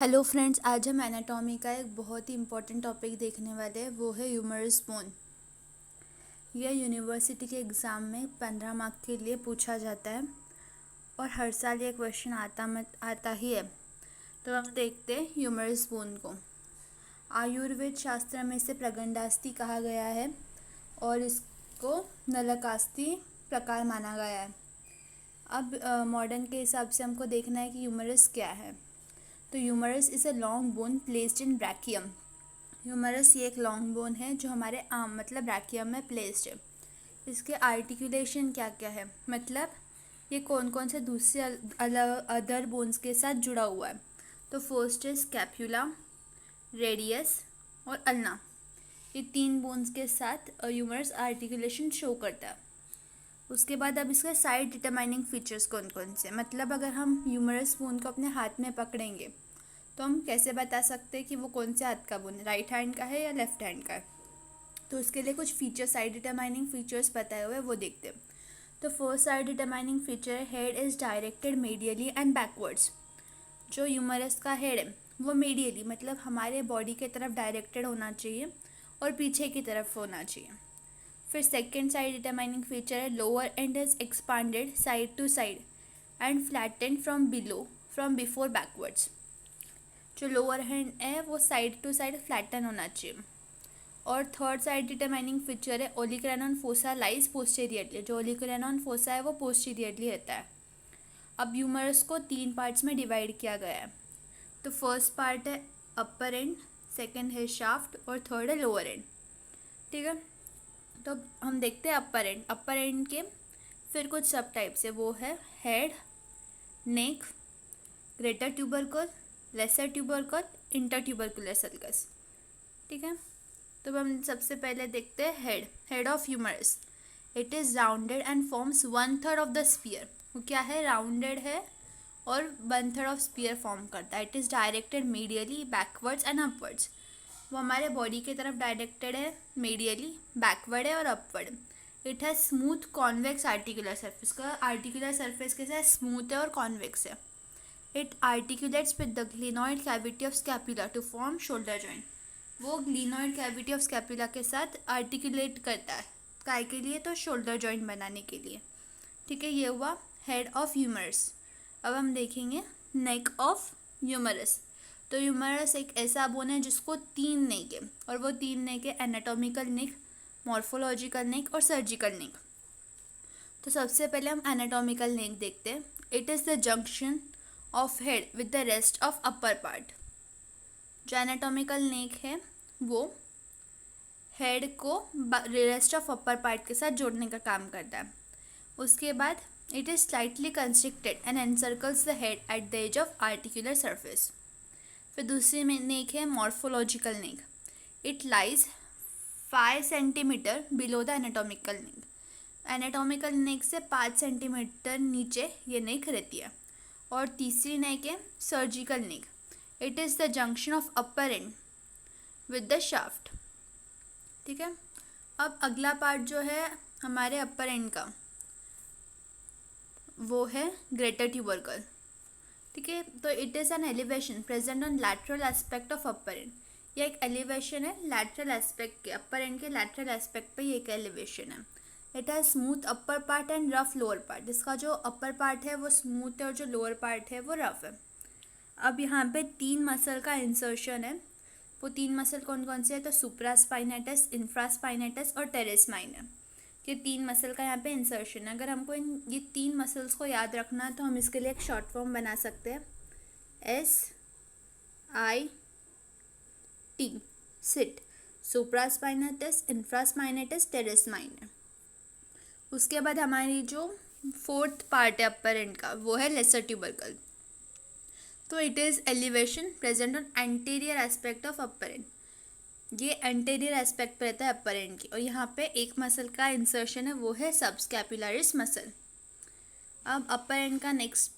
Hello friends, आज हम anatomy का एक बहुत ही इम्पोर्टेंट टॉपिक देखने वाले हैं। वो है ह्यूमरस बोन। यह यूनिवर्सिटी के एग्ज़ाम में 15 मार्क के लिए पूछा जाता है और हर साल ये क्वेश्चन आता ही है। तो हम देखते हैं ह्यूमरस बोन को। आयुर्वेद शास्त्र में इसे प्रगंडास्थि कहा गया है और इसको नलकास्थि प्रकार माना गया है। अब मॉडर्न के हिसाब से हमको देखना है कि ह्यूमरस क्या है। तो humerus is a long bone placed in brachium. Humerus ये एक लॉन्ग बोन है जो हमारे आम मतलब ब्रैकियम में प्लेस्ड है। इसके आर्टिकुलेशन क्या क्या है, मतलब ये कौन कौन से दूसरे अलग अदर बोन्स के साथ जुड़ा हुआ है। तो फर्स्ट है स्कैप्यूला, रेडियस और अल्ना। ये 3 बोन्स के साथ ह्यूमरस आर्टिकुलेशन शो करता है। उसके बाद अब इसके साइड डिटरमाइनिंग फीचर्स कौन कौन से, मतलब अगर हम ह्यूमरस बोन को अपने हाथ में पकड़ेंगे तो हम कैसे बता सकते हैं कि वो कौन से हाथ का बोन है, राइट हैंड का है या लेफ्ट हैंड का है। तो उसके लिए कुछ फीचर्स, साइड डिटरमाइनिंग फीचर्स बताए हुए वो देखते हैं। तो फर्स्ट साइड डिटरमाइनिंग फीचर है head is directed medially and backwards. जो ह्यूमरस का हेड है वो मीडियली मतलब हमारे बॉडी के तरफ डायरेक्टेड होना चाहिए और पीछे की तरफ होना चाहिए। फिर सेकेंड साइड डिटरमाइनिंग फीचर है lower end is expanded side to side and flattened from before backwards. जो लोअर हैंड है वो साइड टू साइड फ्लैटन होना चाहिए। और थर्ड साइड डिटरमाइनिंग फीचर है ओलिक्रेनॉन फोसा लाइज पोस्टीरियरली। जो ओलिक्रेनॉन फोसा है वो पोस्टीरियरली रहता है। अब ह्यूमरस को 3 पार्ट्स में डिवाइड किया गया है। तो फर्स्ट पार्ट है अपर एंड, सेकंड है शाफ्ट और थर्ड है लोअर एंड। ठीक है, तो हम देखते हैं अपर एंड। अपर एंड के फिर कुछ सब टाइप्स है, वो है head, neck, greater tubercle, lesser tubercle, inter tubercular sulcus. ठीक है, तो हम सबसे पहले देखते हैं head of humerus. It is rounded and forms 1/3 of the sphere. वो क्या है, राउंडेड है और 1/3 ऑफ स्पीयर फॉर्म करता है। It is directed medially, backwards and upwards. वो हमारे बॉडी की तरफ डायरेक्टेड है, मीडियली, बैकवर्ड है और upward. It has smooth convex articular surface. का आर्टिकुलर सर्फेस के साथ स्मूथ है और कॉन्वेक्स है। It articulates with the glenoid cavity of scapula to form shoulder joint. वो ग्लिनॉइड कैविटी ऑफ स्कैपुला के साथ आर्टिकुलेट करता है, काय के लिए, तो शोल्डर जॉइंट बनाने के लिए। ठीक है, ये हुआ हेड ऑफ ह्यूमरस। अब हम देखेंगे नेक ऑफ ह्यूमरस। तो ह्यूमरस एक ऐसा बोन है जिसको 3 नेक है और वो 3 नेक है एनाटॉमिकल नेक, मॉर्फोलॉजिकल नेक और सर्जिकल नेक। तो सबसे पहले हम एनाटॉमिकल नेक देखते हैं। It is the junction of head with the rest of upper part. जो एनाटॉमिकल नेक है वो हेड को रेस्ट ऑफ अपर पार्ट के साथ जोड़ने का काम करता है। उसके बाद it is slightly constricted and encircles the head at the edge of articular surface. फिर दूसरी में नेक है morphological neck. It lies 5 centimetre below the anatomical neck. Anatomical neck से 5 सेंटीमीटर नीचे ये नेक रहती है। और तीसरी नेक है surgical neck. It is the junction of upper and with the shaft. ठीक है, अब अगला पार्ट जो है हमारे अपर एंड का वो है ग्रेटर ट्यूबरकल। ठीक है, तो it is an elevation present on lateral aspect of upper and. ये एक एलिवेशन है लैटरल एस्पेक्ट के, अपर एंड के लैटरल एस्पेक्ट पे ये एक एलिवेशन है। It has smooth upper part and rough lower part. इसका जो अपर पार्ट है वो स्मूथ है और जो लोअर पार्ट है वो रफ है। अब यहाँ पे 3 मसल का इंसर्शन है। वो 3 मसल कौन कौन से है, तो सुप्रास्पाइनेटस, इंफ्रास्पाइनेटस और टेरेस माइनर। ये 3 मसल का यहाँ पे इंसर्शन है। अगर हमको ये 3 मसल्स को याद रखना है तो हम इसके लिए एक शॉर्ट फॉर्म बना सकते हैं, SIT, sit, supraspinatus, infraspinatus, teres minor. उसके बाद हमारी जो 4th पार्ट है अपर एंड का वो है लेसर ट्यूबरकल। तो it is elevation present on anterior aspect of upper and. ये एंटीरियर एस्पेक्ट पे रहता है अपर एंड की। और यहाँ पे एक मसल का इंसर्शन है, वो है सबस्कैपुलरिस मसल। अब अपर एंड का नेक्स्ट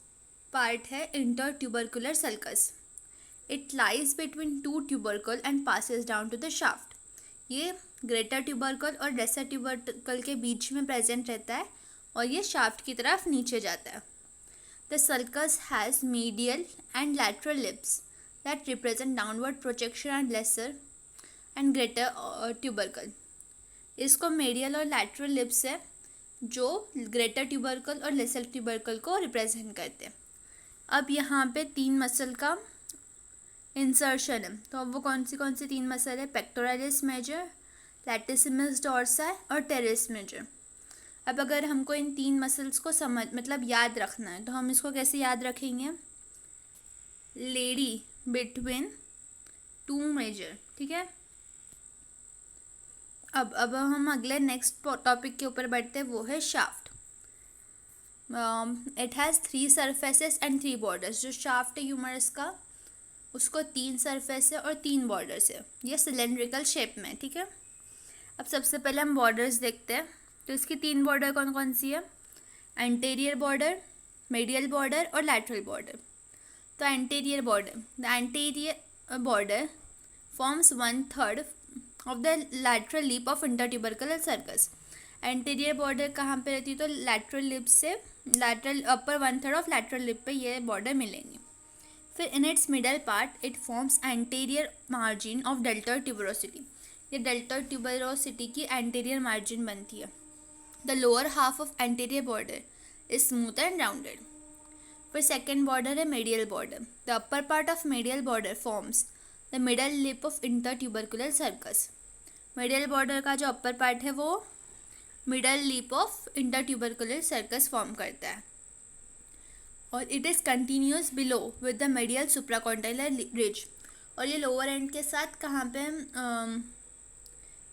पार्ट है inter tubercular sulcus. It lies between 2 tubercle and passes down to the shaft. ये ग्रेटर ट्यूबरकल और लेसर ट्यूबरकल के बीच में प्रेजेंट रहता है और ये शाफ्ट की तरफ नीचे जाता है। The sulcus has medial and lateral lips. that represent downward projection and lesser and greater tubercle. इसको medial और lateral lips है जो ग्रेटर ट्यूबरकल और लेसर ट्यूबरकल को रिप्रेजेंट करते हैं. अब यहाँ पे 3 मसल का इंसर्शन है. तो अब वो कौन सी 3 मसल है? पेक्टोरालिस मेजर, लैटिसिमस डोर्सा और टेरेस मेजर. अब अगर हमको इन 3 मसल्स को याद रखना है तो हम इसको कैसे याद रखेंगे? Lady between 2 major. ठीक है. अब हम अगले नेक्स्ट टॉपिक के ऊपर बढ़ते हैं, वो है shaft. It has 3 surfaces and 3 borders. जो शाफ्ट है ह्यूमरस का उसको 3 सरफेस है और 3 बॉर्डर्स है. ये सिलेंड्रिकल शेप में. ठीक है. अब सबसे पहले हम बॉर्डर्स देखते हैं. तो इसकी 3 बॉर्डर कौन कौन सी है? एंटीरियर बॉर्डर, मीडियल बॉर्डर और लैटरल बॉर्डर. तो anterior border, the anterior border forms 1/3 of the lateral lip of intertubercular sulcus. Anterior border कहाँ पे रहती है? तो लैटरल लिप से lateral upper 1/3 of lateral lip पे ये बॉर्डर मिलेंगे. फिर in its middle part it forms anterior margin of deltoid tuberosity. ये डेल्टॉइड ट्यूबरोसिटी की एंटीरियर मार्जिन बनती है. The lower half of anterior border is smooth and rounded. फिर second border है medial border. The upper part of medial border forms the middle lip of intertubercular sulcus. Medial border का जो upper part है वो middle lip of intertubercular sulcus form करता है. और it is continuous below with the medial supracondylar ridge. और ये lower end के साथ कहाँ पे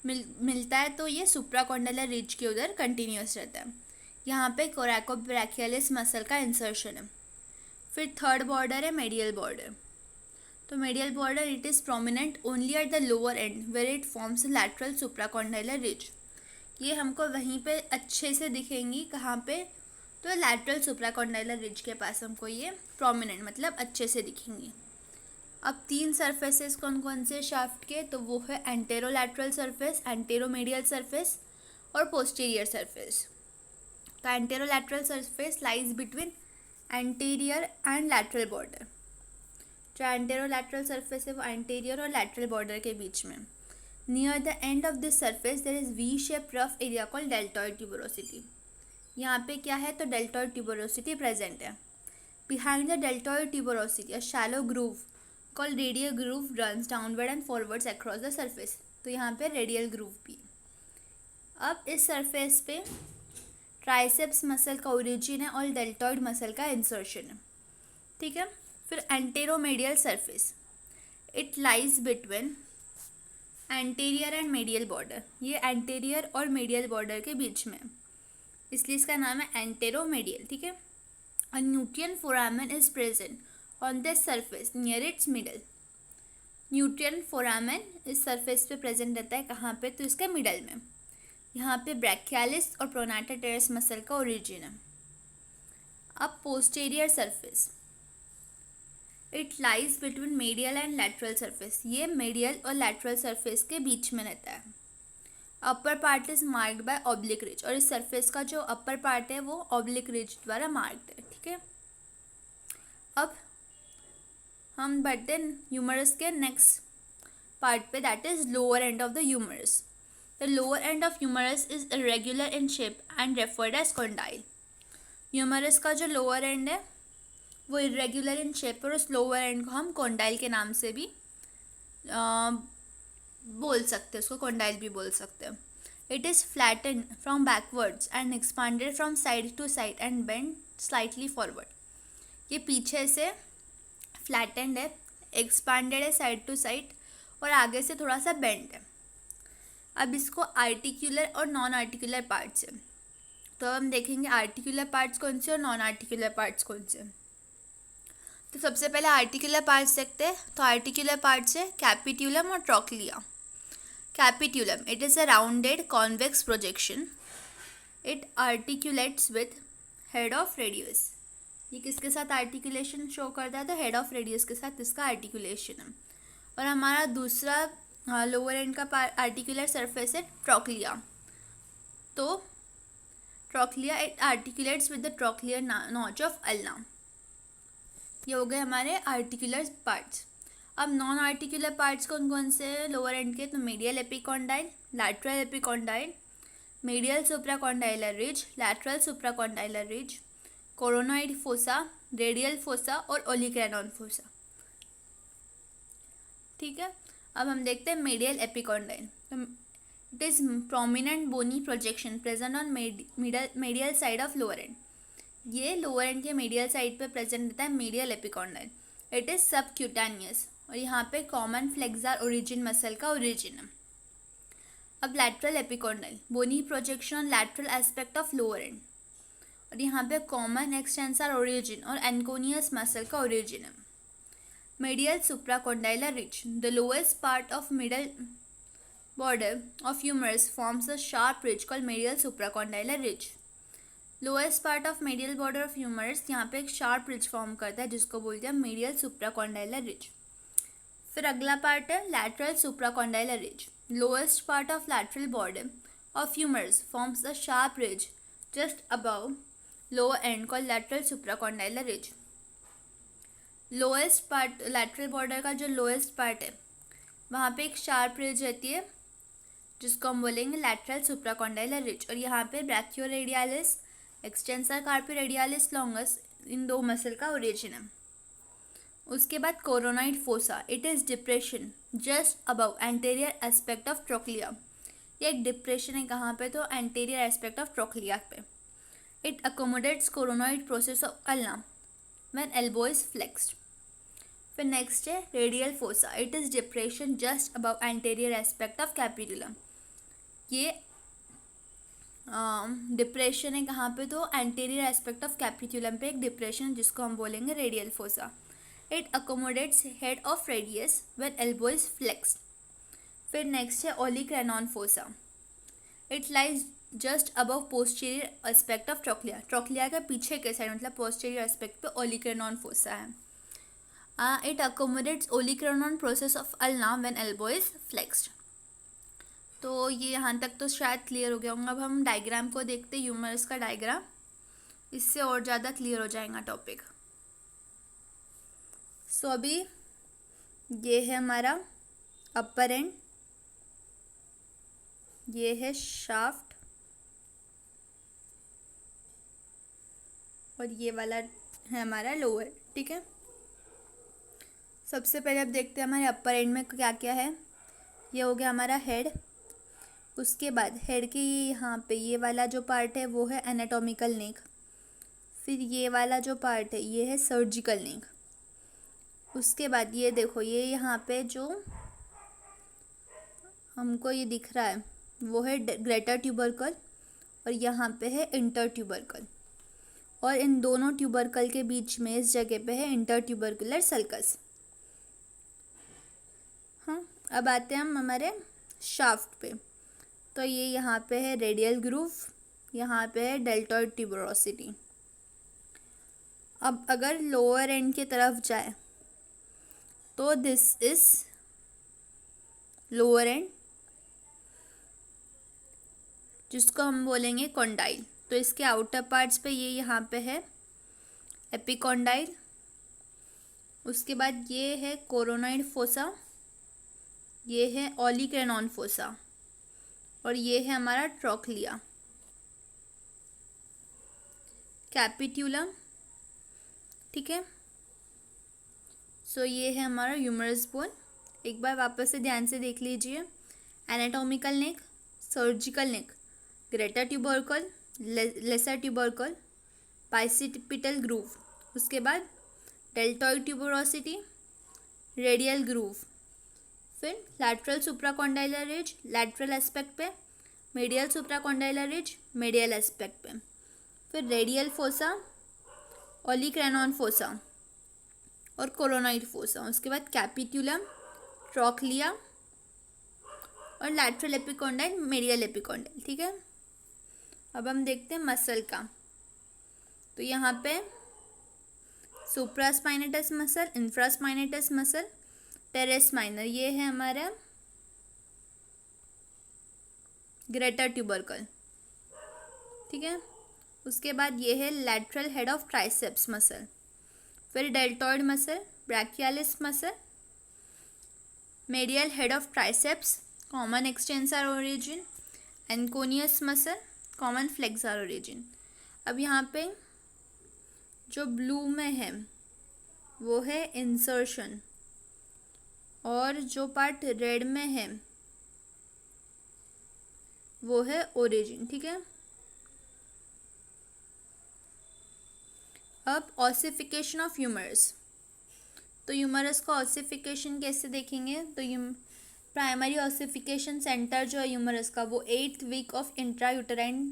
मिलता है? तो ये सुप्राकॉन्डाइलर रिज के उधर कंटिन्यूस रहता है. यहाँ पे कोरैकोब्रैकियलिस मसल का इंसर्शन है. फिर थर्ड बॉर्डर है मेडियल बॉर्डर. तो medial border it is prominent only at the lower end where it forms lateral supracondylar ridge. ये हमको वहीं पे अच्छे से दिखेंगी. कहाँ पे? तो लैटरल सुप्राकॉन्डाइलर रिज के पास हमको ये प्रोमिनेंट अच्छे से दिखेंगी. अब 3 सरफेसेस कौन कौन से शाफ्ट के? तो वो है एंटेरोलैटरल सरफेस, एंटेरोमीडियल सरफेस और पोस्टीरियर सरफेस. तो anterolateral surface lies between anterior and lateral border. जो एंटेरोलैटरल सरफेस है वो एंटीरियर और लैटरल बॉर्डर के बीच में. Near the end of this surface there is V shape rough area called deltoid tuberosity. यहाँ पे क्या है? तो डेल्टॉइड ट्यूबरोसिटी प्रेजेंट है. Behind the deltoid tuberosity a shallow groove called radial groove runs downward and forwards across the surface. तो यहाँ पे radial groove भी. अब इस सरफेस पे ट्राइसेप्स मसल का ओरिजिन है और डेल्टॉइड मसल का इंसर्शन है. ठीक है. फिर anteromedial surface it lies between anterior and medial border. ये एंटीरियर और मीडियल बॉर्डर के बीच में, इसलिए इसका नाम है एंटेरोमीडियल. ठीक है. A nutrient foramen is present on this surface near its middle. Nutrient foramen इस सरफेस पे प्रेजेंट रहता है. कहाँ पे? तो इसके मिडल में. यहाँ पे ब्रैकियालिस और प्रोनाटा टेरेस मसल का ओरिजिन है. अब posterior surface it lies between medial and lateral surface. ये मेडियल और लैटरल सरफेस के बीच में रहता है. Upper part is marked by oblique ridge. और इस सरफेस का जो अपर पार्ट है वो ऑब्लिक रिज द्वारा मार्क्ड है. ठीक है. अब हम बढ़ते हैं ह्यूमरस के नेक्स्ट पार्ट पे, that is lower end of the humerus. The lower end of humerus is irregular in shape and referred as condyle. Humerus का जो लोअर एंड है वो इरेगुलर इन शेप और उस लोअर एंड को हम कॉन्डाइल के नाम से भी बोल सकते हैं. उसको कॉन्डाइल भी बोल सकते हैं. It is flattened from backwards and expanded from side to side and bend slightly forward. ये पीछे से फ्लैटेंड है, एक्सपांडेड है साइड टू साइड और आगे से थोड़ा सा बेंड है. अब इसको आर्टिकुलर और नॉन आर्टिकुलर पार्ट्स है. तो हम देखेंगे आर्टिकुलर पार्ट्स कौन से और नॉन आर्टिकुलर पार्ट्स कौन से. तो सबसे पहले आर्टिकुलर पार्ट्स देखते हैं. तो आर्टिकुलर पार्ट्स है कैपिट्यूलम और trochlea. Capitulum it is a rounded convex projection. It articulates with head of radius. ये किसके साथ आर्टिकुलेशन शो करता है? तो हेड ऑफ रेडियस के साथ इसका आर्टिकुलेशन है. और हमारा दूसरा लोअर एंड का आर्टिकुलर सरफेस है ट्रोक्लिया. तो trochlea it articulates with the trochlear notch of ulna. ये हो गए हमारे आर्टिकुलर पार्ट्स. अब नॉन आर्टिकुलर पार्ट्स कौन कौन से हैं लोअर एंड के, तो medial epicondyle, lateral epicondyle, medial supracondylar ridge, lateral supracondylar ridge, coronoid fossa, radial fossa और ओलिक्रैनॉन फोसा। ठीक है, अब हम देखते हैं मीडियल एपिकॉन्डाइल। तो it is prominent bony projection present on medial side of lower end. ये लोअर एंड के मीडियल साइड पे प्रेजेंट रहता है medial epicondyle. It is subcutaneous और यहाँ पे कॉमन फ्लेक्सर ओरिजिन मसल का ओरिजिन है। अब lateral epicondyle, bony projection on lateral aspect of lower end, और यहाँ पे कॉमन एक्सटेंसर ओरिजिन और एनकोनियस मसल का ओरिजिन है। Medial supracondylar ridge, the lowest part of middle border of humerus, forms a sharp ridge called medial supracondylar ridge. Lowest part of medial border of humerus यहाँ पे एक sharp ridge form करता है जिसको बोलते हैं medial supracondylar ridge. फिर अगला part है lateral supracondylar ridge. Lowest part of lateral border of humerus forms a sharp ridge just above lower end called lateral supracondylar ridge. Lowest part, lateral border का जो लोएस्ट पार्ट है वहाँ पे एक sharp ridge रहती है जिसको हम बोलेंगे लैटरल सुप्राकॉन्डाइलर रिज, और यहाँ पे brachioradialis, extensor carpi radialis longus, इन दो मसल का ओरिजिन है। उसके बाद coronoid fossa, it is depression just above anterior aspect of trochlea. ये एक डिप्रेशन है कहाँ पे, तो एंटेरियर एस्पेक्ट ऑफ ट्रोक्लिया पे। It accommodates coronoid process of ulna when elbow is flexed. फिर नेक्स्ट है radial fossa, it is depression just above anterior aspect of capitulum. ये डिप्रेशन है कहाँ पे, तो एंटेरियर एस्पेक्ट ऑफ कैपिटुलम पे एक डिप्रेशन जिसको हम बोलेंगे radial fossa. It accommodates head of radius when elbow is flexed. फिर नेक्स्ट है olecranon fossa, it lies just above posterior aspect of trochlea. Trochlea के पीछे के साइड मतलब पोस्टीरियर एस्पेक्ट पे ओलिक्रैनॉन फोसा है। It accommodates olecranon process of ulna when elbow is flexed. तो ये यहाँ तक तो शायद क्लियर हो गया होगा। अब हम डायग्राम को देखते हैं, ह्यूमरस का डायग्राम, इससे और ज़्यादा क्लियर हो जाएगा टॉपिक। सो अभी ये है हमारा अपर एंड, ये है शाफ्ट, और ये वाला है हमारा लोअर। ठीक है, सबसे पहले अब देखते हैं हमारे अपर एंड में क्या क्या है। ये हो गया हमारा हेड। उसके बाद हेड के यहाँ पे ये वाला जो पार्ट है वो है एनाटॉमिकल नेक। फिर ये वाला जो पार्ट है ये है सर्जिकल नेक। उसके बाद ये देखो, ये यहाँ पे जो हमको ये दिख रहा है वो है ग्रेटर ट्यूबरकल, और यहाँ पे है इंटर ट्यूबरकल, और इन दोनों ट्यूबरकल के बीच में इस जगह पे है इंटर ट्यूबरकुलर सल्कस। हाँ, अब आते हैं हम हमारे शाफ्ट पे। तो ये यहाँ पे है रेडियल ग्रूव, यहाँ पे है डेल्टॉइड ट्यूबरोसिटी। अब अगर लोअर एंड की तरफ जाए तो दिस इज लोअर एंड, जिसको हम बोलेंगे कॉन्डाइल। तो इसके आउटर पार्ट्स पे ये यहाँ पे है एपिकॉन्डाइल। उसके बाद ये है कोरोनॉइड फोसा, ये है ओलिक्रैनॉन फोसा, और ये है हमारा ट्रोक्लिया। कैपिट्यूलम, ठीक है। सो ये है हमारा ह्यूमरस बोन। एक बार वापस से ध्यान से देख लीजिए। Anatomical neck, surgical neck, greater tubercle, lesser tubercle, bicipital groove, उसके बाद डेल्टॉइड ट्यूबरोसिटी, रेडियल ग्रूव, फिर lateral supracondylar ridge lateral aspect पे, medial supracondylar ridge medial aspect पे, फिर रेडियल फोसा, ओलिक्रैनॉन फोसा और कोरोनॉइड फोसा, उसके बाद कैपिट्यूलम, ट्रोक्लिया और लैटरल एपिकॉन्डाइल, मीडियल एपिकॉन्डाइल। ठीक है, अब हम देखते हैं मसल का। तो यहाँ पे supraspinatus muscle, infraspinatus muscle, teres minor, ये है हमारा ग्रेटर ट्यूबरकल। ठीक है, उसके बाद ये है lateral head of triceps muscle, फिर deltoid muscle, brachialis muscle, medial head of triceps, common extensor origin, anconeus muscle, common flexor origin। अब यहाँ पे जो ब्लू में है वो है इंसर्शन, और जो पार्ट रेड में है वो है ओरिजिन, ठीक है। अब ऑसिफिकेशन ऑफ ह्यूमरस, तो ह्यूमरस का ऑसिफिकेशन कैसे देखेंगे, तो प्राइमरी ऑसिफिकेशन सेंटर जो है ह्यूमरस का वो 8th week of intrauterine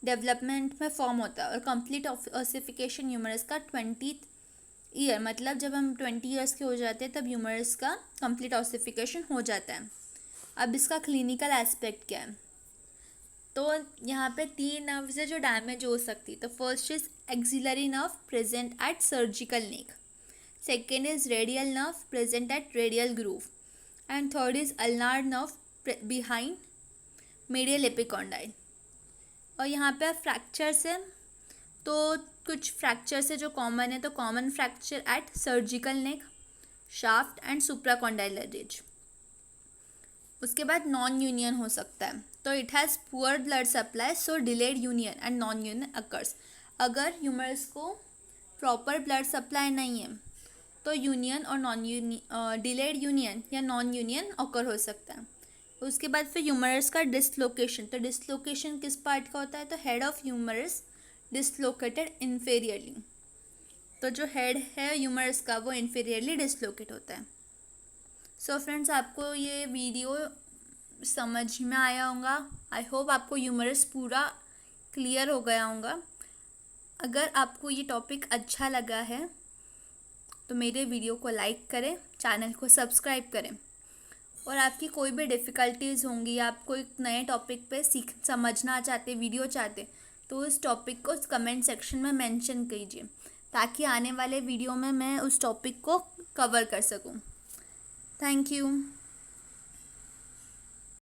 development में फॉर्म होता है, और कंप्लीट ऑसिफिकेशन ह्यूमरस का 20th ईयर, मतलब जब हम 20 ईयर्स के हो जाते हैं तब ह्यूमरस का कंप्लीट ऑसिफिकेशन हो जाता है। अब इसका क्लिनिकल एस्पेक्ट क्या है, तो यहाँ पे 3 नर्व से जो डैमेज हो सकती है, तो first is axillary nerve present at surgical neck, second is radial nerve present at radial groove, and third is ulnar nerve behind medial epicondyle. और यहाँ पे फ्रैक्चर्स है, तो कुछ फ्रैक्चर्स है जो कॉमन है, तो common fracture at surgical neck, shaft and supracondylar ridge. उसके बाद नॉन यूनियन हो सकता है, तो it has poor blood supply, so delayed union and non union occurs. अगर ह्यूमरस को प्रॉपर ब्लड सप्लाई नहीं है तो यूनियन और नॉन यूनियन, डिलेड यूनियन या नॉन यूनियन ऑकर हो सकता है। उसके बाद फिर ह्यूमरस का डिसलोकेशन, तो डिसलोकेशन किस पार्ट का होता है, तो हेड ऑफ ह्यूमरस डिसलोकेटेड इन्फेरियरली, तो जो हेड है ह्यूमरस का वो इन्फेरियरली डिसलोकेट होता है। सो फ्रेंड्स, आपको ये वीडियो समझ में आया होगा। आई होप आपको ह्यूमरस पूरा क्लियर हो गया होगा। अगर आपको ये टॉपिक अच्छा लगा है तो मेरे वीडियो को लाइक करें, चैनल को सब्सक्राइब करें, और आपकी कोई भी डिफ़िकल्टीज़ होंगी या आप कोई नए टॉपिक पे समझना चाहते, वीडियो चाहते, तो उस टॉपिक को कमेंट सेक्शन में मेंशन कीजिए, ताकि आने वाले वीडियो में मैं उस टॉपिक को कवर कर सकूं। Thank you.